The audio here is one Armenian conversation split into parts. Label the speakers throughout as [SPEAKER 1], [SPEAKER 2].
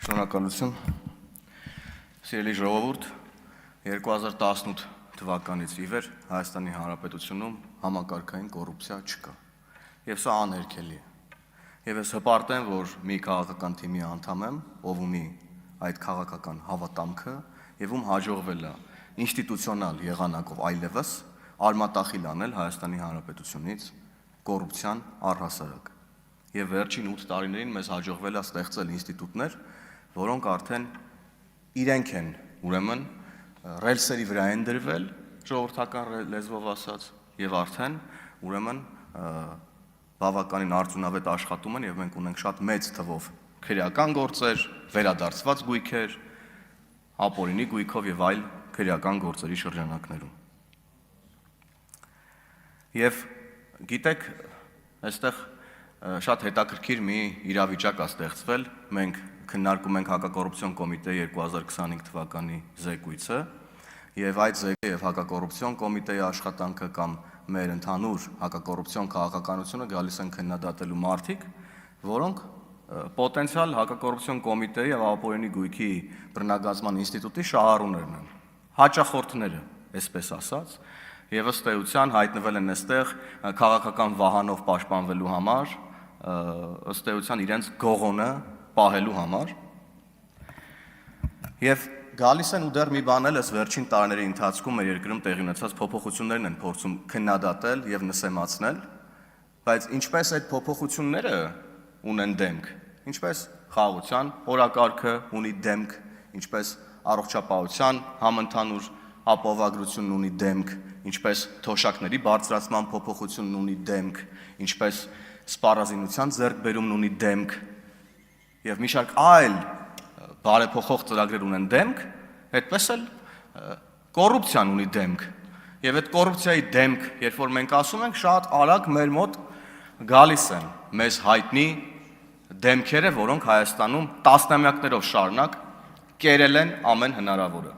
[SPEAKER 1] Շնորհակալություն։ Սիրելի ժողովուրդ, 2018 թվականից ի վեր Հայաստանի Հանրապետությունում համակարգային կոռուպցիա չկա։ Եվ սա աներկելի է։ Եվ ես հպարտ եմ, որ մի քաղաքական թիմի անդամ եմ, ով ունի այդ քաղաքական հավատամքը եւ ում հաջողվել է ինստիտուցիոնալ եղանակով այլևս արմատախիլ անել Հայաստանի Հանրապետությունից կոռուպցիան առհասարակ։ Եվ վերջին 8 տարիներին մեզ հաջողվել է ստեղծել ինստիտուտներ, որոնք արդեն իրենք են, ուրեմն, ռելսերի վրա են դրվել, ժողովրդական լեզվով ասած, եւ արդեն, ուրեմն, բավականին արդյունավետ աշխատում են եւ մենք ունենք շատ մեծ թվով քրեական գործեր, վերադարձված գույքեր, ապօրինի գույքով եւ այլ քրեական գործերի շրջանակներում։ Եվ գիտեք, այստեղ շատ հետաքրքիր մի իրավիճակ է ստեղծվել, մենք քննարկում ենք հակակոռուպցիոն կոմիտեի 2025 թվականի զեկույցը եւ այդ զեկույցը եւ հակակոռուպցիոն կոմիտեի աշխատանքը կամ մեր ընդհանուր հակակոռուպցիոն քաղաքականությունը գալիս են քննադատելու մարդիկ, որոնք պոտենցիալ հակակոռուպցիոն կոմիտեի եւ ապօրինի գույքի բռնագազման ինստիտուտի շահառուներն են, հաճախորդները, այսպես ասած, եւ ըստ էության հայտնվել են այստեղ քաղաքական վահանով պաշտպանվելու համար, ըստ էության իրենց գողոնը պահելու համար։ Եվ գալիս են ու դեռ մի բան էլ վերջին տարիների ընթացքում մեր երկրում տեղի ունեցած փոփոխություններն են փորձում քննադատել եւ նսեմացնել, բայց ինչպես այդ փոփոխությունները ունեն դեմք, ինչպես խաղաղության օրակարգը ունի դեմք, ինչպես առողջապահության համընդհանուր ապահովագրությունն ունի դեմք, ինչպես թոշակների բարձրացման փոփոխությունն ունի դեմք, ինչպես սպառազինության ձեռքբերումն ունի դեմք եւ մի շարք այլ բարեփոխող ծրագրեր ունեն դեմք, այդպես էլ կոռուպցիան ունի դեմք։ Եվ այդ կոռուպցիայի դեմք, երբ որ մենք ասում ենք, շատ արագ մեր մոտ գալիս են մեզ հայտնի դեմքերը, որոնք Հայաստանում տասնամյակներով շարունակ կերել են ամեն հնարավորը։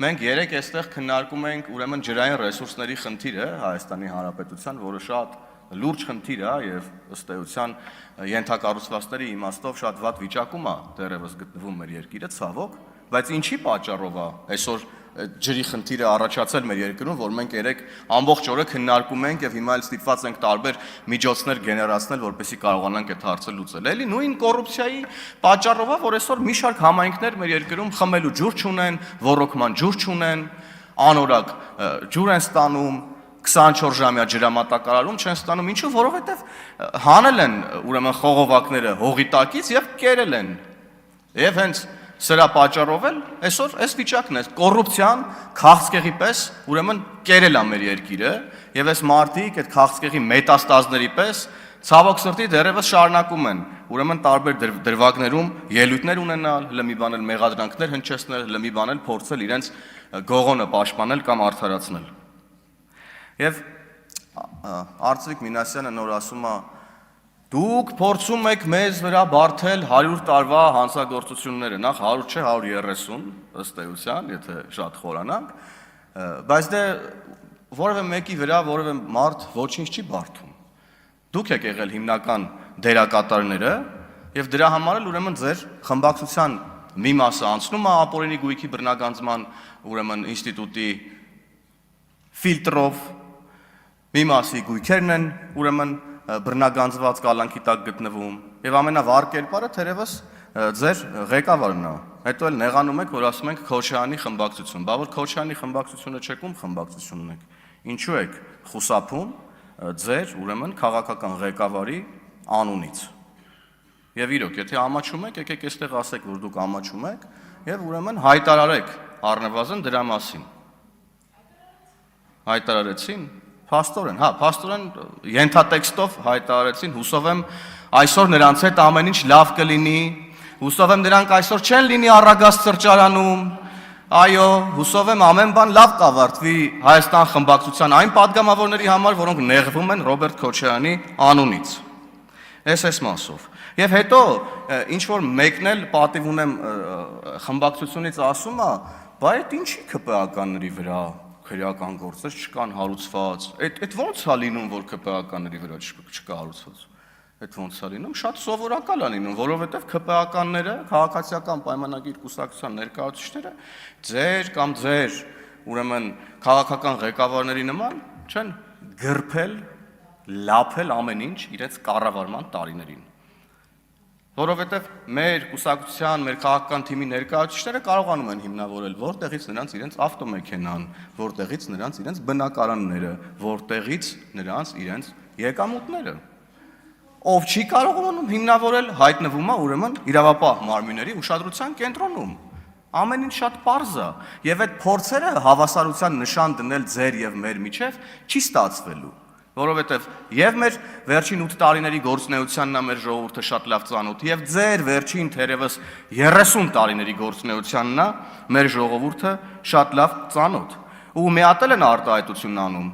[SPEAKER 1] Մենք երեք այստեղ քննարկում ենք ուրեմն ջրային ռեսուրսների խնդիրը Հայաստանի Հանրապետության, որը շատ լուրջ խնդիր է եւ ըստ էության ենթակառուցվածքների իմաստով շատ վատ վիճակում է դեռևս գտնվում մեր երկիրը, ցավոք, բայց ինչի պատճառով է այսօր ջրի խնդիրը առաջացել մեր երկրում, որ մենք երեք ամբողջ օրը քննարկում ենք եւ հիմա էլ ստիպված ենք տարբեր միջոցներ գեներացնել, որպեսզի կարողանանք այդ հարցը լուծել։ Էլի նույն կոռուպցիայի պատճառով է, որ այսօր մի շարք համայնքներ մեր երկրում խմելու ջուր չունեն, ոռոգման ջուր չունեն, անորակ ջուր են ստանում, 24 ժամյա ջրամատակարարում չեն ստանում, ինչու, որովհետև հանել են ուրեմն խողովակները հողի տակից եւ կերել են։ Եվ հենց սրա պատճառով էլ այսօր այս վիճակն է, կոռուպցիան քաղցկեղի պես ուրեմն կերել է մեր երկիրը եւ այս մարտիկ այդ քաղցկեղի մետաստազների պես ցավոք սրտի դեռևս շարունակում են ուրեմն տարբեր դրվագներում ելույթներ ունենալ, լի բան էլ մեղադրանքներ հնչեցնել, լի բան էլ փորձել իրենց գողոնը պաշտպանել կամ արդարացնել։ Եվ Արծվիկ Մինասյանը նոր ասում է. դուք փորձում եք մեզ վրա բարթել 100 տարվա հանցագործությունները, նախ 100 չէ 130 ըստ էության, եթե շատ խորանանք, բայց դե որևէ մեկի վրա որևէ մարդ ոչինչ չի բարթում։ Դուք եք եղել հիմնական դերակատարները եւ դրա համար էլ ուրեմն ձեր խմբակցության մի մասը անցնում է ապօրինի գույքի բռնագանձման ուրեմն ինստիտուտի ֆիլտրով, մի մասի գույքերն են ուրեմն բռնագանձված կալանքի տակ գտնվում եւ ամենավառ կերպարը թերևս ձեր ղեկավարն է։ Հետո էլ նեղանում եք, որ ասում ենք Քոչարյանի խմբակցություն, բա որ Քոչարյանի խմբակցությունը չեք, ում խմբակցությունն եք։ Ինչու եք խուսափում ձեր ուրեմն քաղաքական ղեկավարի անունից։ Եվ իրոք, եթե ամաչում եք, եկեք այստեղ ասեք, որ դուք ամաչում եք եւ ուրեմն հայտարարեք առնվազն դրա մասին։ Հայտարարեցին Փաստորեն, փաստորեն ենթատեքստով հայտարարեցին, հուսով եմ այսօր նրանց հետ ամեն ինչ լավ կլինի, հուսով եմ նրանք այսօր չեն լինի Առագաստ սրճարանում, այո, հուսով եմ ամեն բան լավ կավարտվի Հայաստան խմբակցության այն պատգամավորների համար, որոնք նեղվում են Ռոբերտ Քոչարյանի անունից։ Այս մասով։ Եվ հետո ինչ որ մեկն էլ պատիվ ունեմ խմբակցությունից ասում է, բա այդ ինչի ԿՊԱ-ականների վրա քրեական գործեր չկան հարուցված, այդ ո՞նց է լինում, որ ԿՊԱ-ականների վրա չկա հարուցված։ Այդ ոնց է լինում, շատ սովորական է լինում, որովհետև ՔՊԱ-ականները, քաղաքացիական պայմանագիր կուսակցության ներկայացուցիչները ձեր ուրեմն քաղաքական ղեկավարների նման չեն գրփել, լափել ամեն ինչ իրենց կառավարման տարիներին։ Որովհետև մեր կուսակցության, մեր քաղաքական թիմի ներկայացուցիչները կարողանում են հիմնավորել որտեղից նրանց իրենց ավտոմեքենան, որտեղից նրանց իրենց բնակարանները, որտեղից նրանց իրենց եկամուտները։ Ով չի կարողանում հիմնավորել, հայտնվում է ուրեմն իրավապահ մարմինների ուշադրության կենտրոնում։ Ամեն ինչ շատ պարզ է, եւ այդ փորձերը հավասարության նշան դնել ձեր եւ մեր միջև չի ստացվելու, որովհետեւ եւ մեր վերջին 8 տարիների գործունեությանն է մեր ժողովուրդը շատ լավ ծանոթ, եւ ձեր վերջին թերևս 30 տարիների գործունեությանն է մեր ժողովուրդը շատ լավ ծանոթ։ Ու մի հատ են արտահայտությունն անում։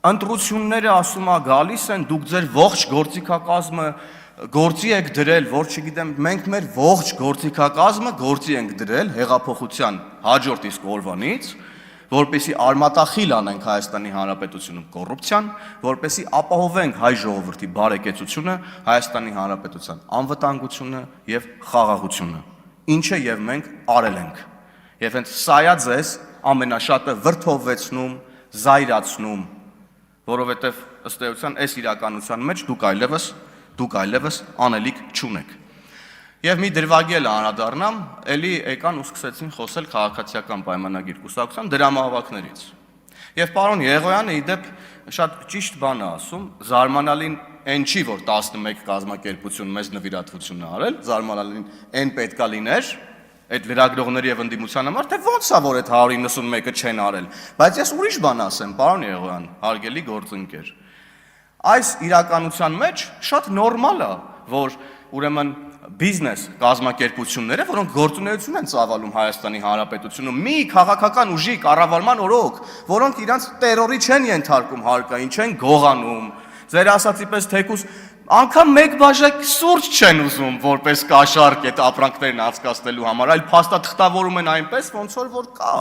[SPEAKER 1] Ընտրությունները ասում է գալիս են, դուք ձեր ողջ գործիքակազմը գործի եք դրել, որ չգիտեմ, մենք մեր ողջ գործիքակազմը գործի ենք դրել հեղափոխության հաջորդ իսկ օրվանից, որպեսզի արմատախիլ անենք Հայաստանի Հանրապետությունում կոռուպցիան, որպեսզի ապահովենք հայ ժողովրդի բարեկեցությունը, Հայաստանի Հանրապետության անվտանգությունը եւ խաղաղությունը, ինչը եւ մենք արել ենք։ Եվ հենց սա է ձեզ ամենաշատը վրդովվեցնում, զայրացնում, որովհետև ըստ էության այս իրականության մեջ դուք այլևս անելիք չունեք։ Եվ մի դրվագել անդրադառնամ, էլի եկան ու սկսեցին խոսել քաղաքացիական պայմանագիր կուսակցության դրամահավաքներից։ Եվ պարոն Եղոյանը իդեպ շատ ճիշտ բան է ասում, զարմանալին այն չի, որ 11 կազմակերպություն մեզ նվիրատվություն է արել, զարմանալին այն պետքա լիներ այդ լրագրողների եւ ընդդիմության համար, թե ոնց է որ այդ 191-ը չեն արել։ Բայց ես ուրիշ բան ասեմ, պարոն Եղոյան, հարգելի գործընկեր։ Այս իրականության մեջ շատ նորմալ է, որ ուրեմն բիզնես կազմակերպությունները, որոնք գործունեություն են ծավալում Հայաստանի Հանրապետությունում, մի քաղաքական ուժի կառավարման օրոք, որոնք իրանց տերորի չեն ենթարկում հարկային, չեն գողանում, ձեր ասացի պես թեկուզ անգամ մեկ բաժակ սուրճ չեն ուզում որպես կաշառք այդ ապրանքներն անցկացնելու համար, այլ փաստաթղթավորում են այնպես, ոնց որ կա։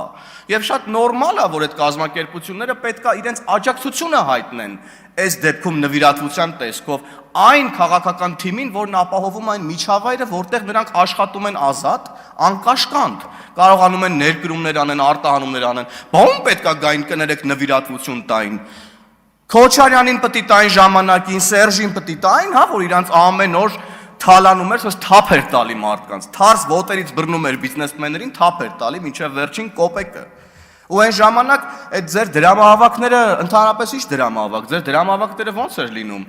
[SPEAKER 1] Եվ շատ նորմալ է, որ այդ կազմակերպությունները պետքա իրենց աջակցությունը հայտնեն այս դեպքում նվիրատվության տեսքով այն քաղաքական թիմին, որն ապահովում այն միջավայրը, որտեղ նրանք աշխատում են ազատ, անկաշկանդ, կարողանում են ներկրումներ անեն, արտահանումներ անեն։ Բա ում պետքա գային կներեք նվիրատվություն տային։ Քոչարյանին պետք է տային ժամանակին, Սերժին պետք է տային, հա, որ իրանց ամեն օր թալանում էր, ասես թափ էր տալի մարդկանց, թարս ոտերից բռնում էր բիզնեսմեններին, թափ էր տալի մինչև վերջին կոպեկը։ Ու այն ժամանակ այդ ձեր դրամահավաքները ընդհանրապես ինչ դրամահավաք, ձեր դրամահավաքները ո՞նց էր լինում։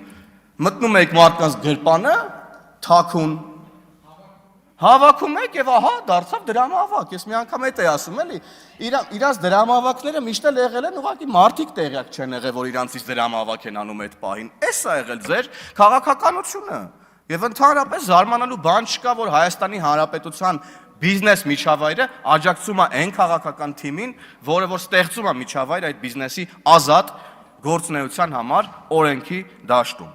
[SPEAKER 1] Մտնում եք մարդկանց գրպանը, թաքուն հավաքում եք եւ ահա դարձավ դրամահավաք։ Ես մի անգամ այդ էի ասում էլի, իրանց դրամահավաքները միշտ էլ եղել են ուղղակի մարդիկ տեղյակ չեն եղել, որ իրանցից դրամահավաք են անում այդ պահին։ Էս է եղել ձեր քաղաքականությունը։ Եվ ընդհանրապես զարմանալու բան չկա, որ Հայաստանի Հանրապետության բիզնես միջավայրը աջակցում է այն քաղաքական թիմին, որը որ ստեղծում է միջավայր այդ բիզնեսի ազատ գործունեության համար օրենքի դաշտում։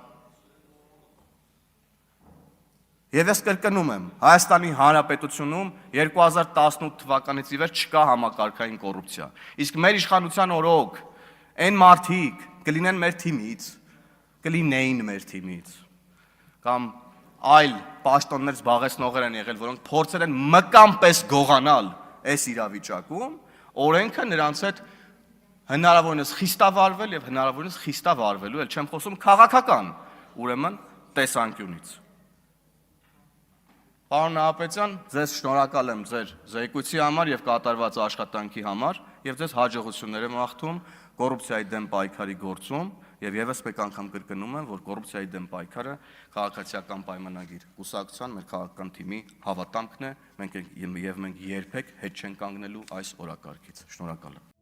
[SPEAKER 1] Եվ ես կրկնում եմ, Հայաստանի Հանրապետությունում 2018 թվականից ի վեր չկա համակարգային կոռուպցիա։ Իսկ մեր իշխանության օրոք այն մարդիկ կլինեն մեր թիմից, կլինեին մեր թիմից, կամ այլ պաշտոններ զբաղեցնողներ են եղել, որոնք փորձել են մկան պես գողանալ այս իրավիճակում, օրենքը նրանց հետ հնարավորինս խիստավարվել եւ հնարավորինս խիստավարվելու, էլ չեմ խոսում քաղաքական, ուրեմն տեսանկյունից։ Պարոն Նահապետյան, ձեզ շնորհակալ եմ ձեր զեկույցի համար եւ կատարված աշխատանքի համար եւ ձեզ հաջողություններ եմ մաղթում կոռուպցիայի դեմ պայքարի գործում եւ եւս մեկ անգամ կրկնում եմ, որ կոռուպցիայի դեմ պայքարը քաղաքացիական պայմանագիր կուսակցության մեր քաղաքական թիմի հավատամքն է, մենք երբեք հետ չենք կանգնելու այս օրակարգից։ Շնորհակալ եմ։